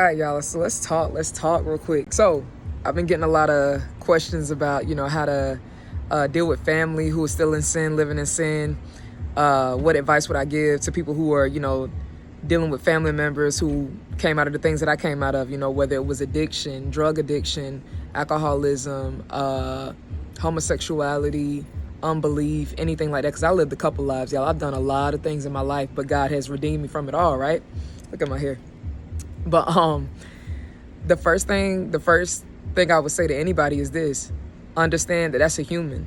All right, y'all. So let's talk. Let's talk real quick. So I've been getting a lot of questions about, how to deal with family who is still in sin, living in sin. What advice would I give to people who are, dealing with family members who came out of the things that I came out of, whether it was addiction, drug addiction, alcoholism, homosexuality, unbelief, anything like that. Because I lived a couple lives, y'all. I've done a lot of things in my life, but God has redeemed me from it all, right? Look at my hair. But the first thing I would say to anybody is this: understand that that's a human.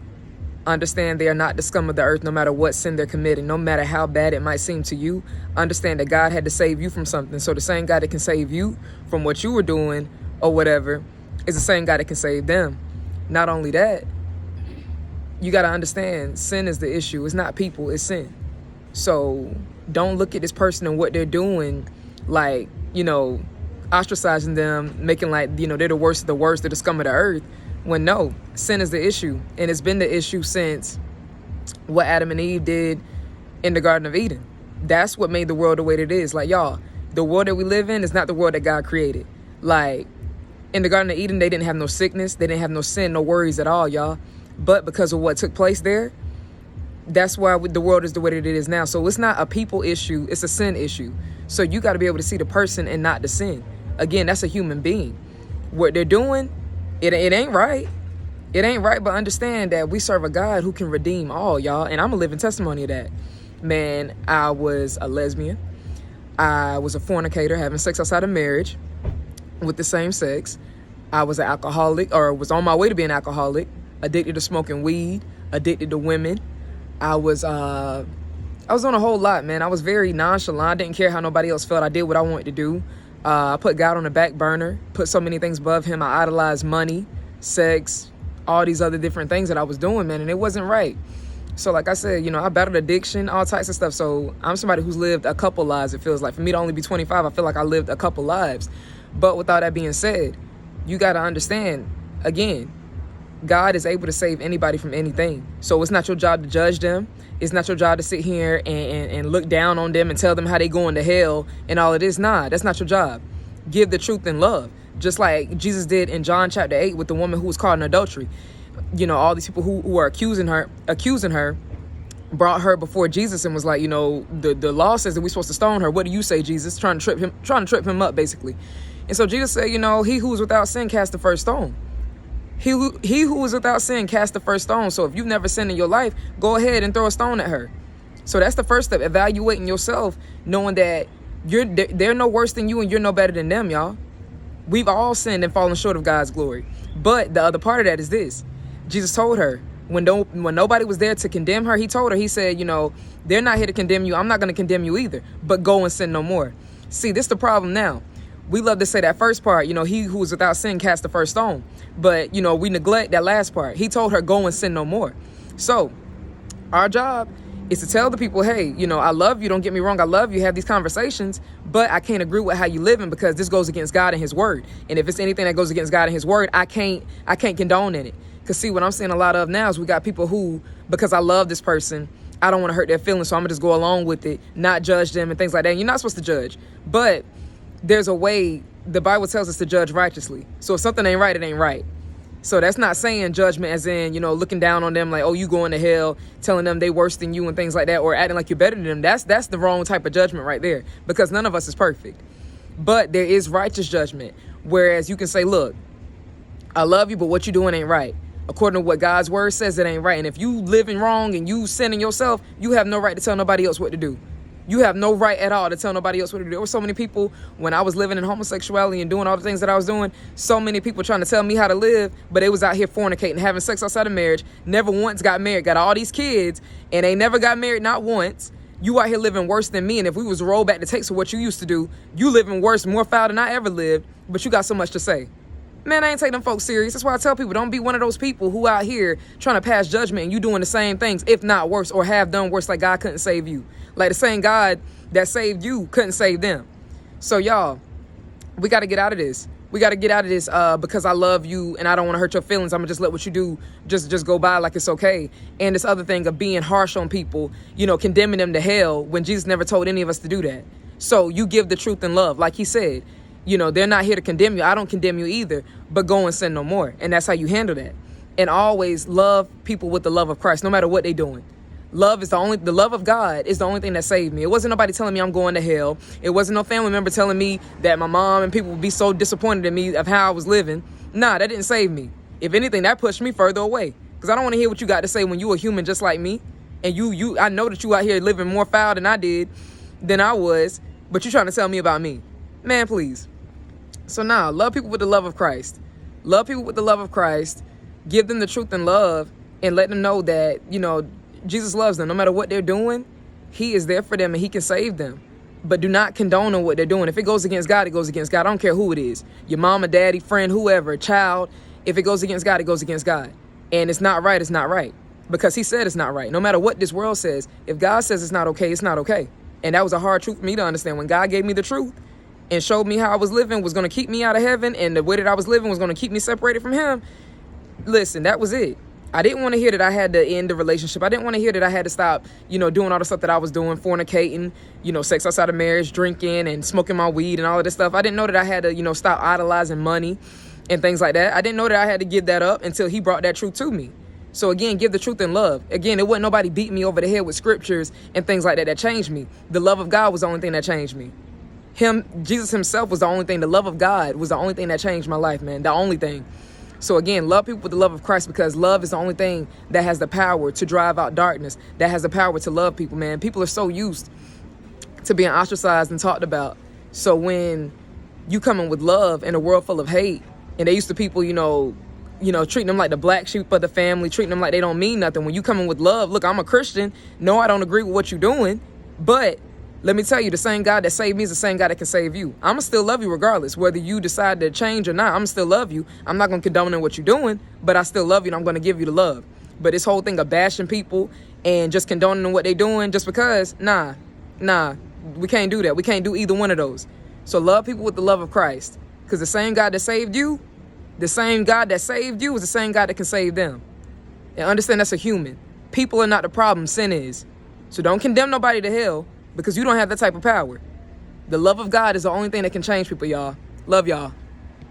Understand they are not the scum of the earth, no matter what sin they're committing, no matter how bad it might seem to you. Understand that God had to save you from something. So the same God that can save you from what you were doing or whatever is the same God that can save them. Not only that, you got to understand sin is the issue. It's not people, it's sin. So don't look at this person and what they're doing like, ostracizing them, making like, they're the worst of the worst, they're the scum of the earth. When no, sin is the issue. And it's been the issue since what Adam and Eve did in the Garden of Eden. That's what made the world the way that it is. Like, y'all, the world that we live in is not the world that God created. Like, in the Garden of Eden, they didn't have no sickness. They didn't have no sin, no worries at all, y'all. But because of what took place there, that's why the world is the way that it is now. So it's not a people issue, it's a sin issue. So you got to be able to see the person and not the sin. Again, that's a human being. What they're doing, it ain't right. It ain't right, but understand that we serve a God who can redeem all, y'all. And I'm a living testimony of that. Man, I was a lesbian. I was a fornicator, having sex outside of marriage with the same sex. I was an alcoholic, or was on my way to being an alcoholic, addicted to smoking weed, addicted to women. I was on a whole lot, man. I was very nonchalant. I didn't care how nobody else felt. I did what I wanted to do. I put God on the back burner, put so many things above him. I idolized money, sex, all these other different things that I was doing, man, and it wasn't right. So like I said, I battled addiction, all types of stuff. So I'm somebody who's lived a couple lives, it feels like. For me to only be 25, I feel like I lived a couple lives. But with all that being said, you got to understand, again, God is able to save anybody from anything. So it's not your job to judge them. It's not your job to sit here and look down on them and tell them how they going to hell and all of this. Nah, that's not your job. Give the truth in love. Just like Jesus did in John chapter 8 with the woman who was caught in adultery. All these people who are accusing her, brought her before Jesus and was like, the law says that we're supposed to stone her. What do you say, Jesus? Trying to trip him up, basically. And so Jesus said, he who is without sin cast the first stone. He who is without sin cast the first stone. So if you've never sinned in your life, go ahead and throw a stone at her. So that's the first step, evaluating yourself, knowing that they're no worse than you and you're no better than them, y'all. We've all sinned and fallen short of God's glory. But the other part of that is this. Jesus told her, when nobody was there to condemn her, he said, they're not here to condemn you. I'm not going to condemn you either, but go and sin no more. See, this is the problem now. We love to say that first part, he who is without sin cast the first stone. But, we neglect that last part. He told her, go and sin no more. So our job is to tell the people, hey, I love you. Don't get me wrong. I love you. Have these conversations, but I can't agree with how you living because this goes against God and his word. And if it's anything that goes against God and his word, I can't condone in it. Because see, what I'm seeing a lot of now is we got people who, because I love this person, I don't want to hurt their feelings. So I'm gonna just go along with it, not judge them and things like that. And you're not supposed to judge, but there's a way the Bible tells us to judge righteously. So if something ain't right, it ain't right. So that's not saying judgment as in, looking down on them like, oh, you going to hell, telling them they worse than you and things like that, or acting like you're better than them. That's the wrong type of judgment right there, because none of us is perfect. But there is righteous judgment, whereas you can say, look, I love you, but what you doing ain't right. According to what God's word says, it ain't right. And if you living wrong and you sinning yourself, you have no right to tell nobody else what to do. You have no right at all to tell nobody else what to do. There were so many people when I was living in homosexuality and doing all the things that I was doing, so many people trying to tell me how to live, but they was out here fornicating, having sex outside of marriage, never once got married, got all these kids, and they never got married, not once. You out here living worse than me, and if we was to roll back the tapes of what you used to do, you living worse, more foul than I ever lived, but you got so much to say. Man, I ain't take them folks serious. That's why I tell people, don't be one of those people who out here trying to pass judgment and you doing the same things, if not worse, or have done worse, like God couldn't save you. Like the same God that saved you couldn't save them. So y'all, we got to get out of this. We got to get out of this because I love you and I don't want to hurt your feelings. I'm going to just let what you do just go by like it's okay. And this other thing of being harsh on people, condemning them to hell when Jesus never told any of us to do that. So you give the truth in love. Like he said, You know, they're not here to condemn you. I don't condemn you either, but go and sin no more. And that's how you handle that. And always love people with the love of Christ, no matter what they're doing. The love of God is the only thing that saved me. It wasn't nobody telling me I'm going to hell. It wasn't no family member telling me that my mom and people would be so disappointed in me of how I was living. Nah, that didn't save me. If anything, that pushed me further away. Because I don't want to hear what you got to say when you a human just like me. And I know that you out here living more foul than I was, but you trying to tell me about me. Man, please. So now, love people with the love of Christ. Love people with the love of Christ. Give them the truth and love, and let them know that, you know, Jesus loves them. No matter what they're doing, he is there for them and he can save them. But do not condone on what they're doing. If it goes against God, it goes against God. I don't care who it is. Your mama, daddy, friend, whoever, child. If it goes against God, it goes against God. And it's not right, it's not right. Because he said it's not right. No matter what this world says, if God says it's not okay, it's not okay. And that was a hard truth for me to understand. When God gave me the truth and showed me how I was living was going to keep me out of heaven, and the way that I was living was going to keep me separated from him, listen, that was it. I didn't want to hear that I had to end the relationship. I didn't want to hear that I had to stop, you know, doing all the stuff that I was doing, fornicating, you know, sex outside of marriage, drinking and smoking my weed and all of this stuff. I didn't know that I had to, you know, stop idolizing money and things like that. I didn't know that I had to give that up until he brought that truth to me. So again, give the truth in love. Again, it wasn't nobody beating me over the head with scriptures and things like that that changed me. The love of God was the only thing that changed me. Jesus himself was the only thing. The love of God was the only thing that changed my life, man. The only thing. So again, love people with the love of Christ, because love is the only thing that has the power to drive out darkness, that has the power to love people, man. People are so used to being ostracized and talked about. So when you come in with love in a world full of hate, and they used to people, you know, treating them like the black sheep of the family, treating them like they don't mean nothing. When you come in with love, look, I'm a Christian. No, I don't agree with what you're doing, but let me tell you, the same God that saved me is the same God that can save you. I'm going to still love you regardless, whether you decide to change or not. I'm going to still love you. I'm not going to condone what you're doing, but I still love you, and I'm going to give you the love. But this whole thing of bashing people and just condoning what they're doing just because, nah, we can't do that. We can't do either one of those. So love people with the love of Christ, because the same God that saved you, the same God that saved you is the same God that can save them. And understand that's a human. People are not the problem, sin is. So don't condemn nobody to hell, because you don't have that type of power. The love of God is the only thing that can change people, y'all. Love y'all.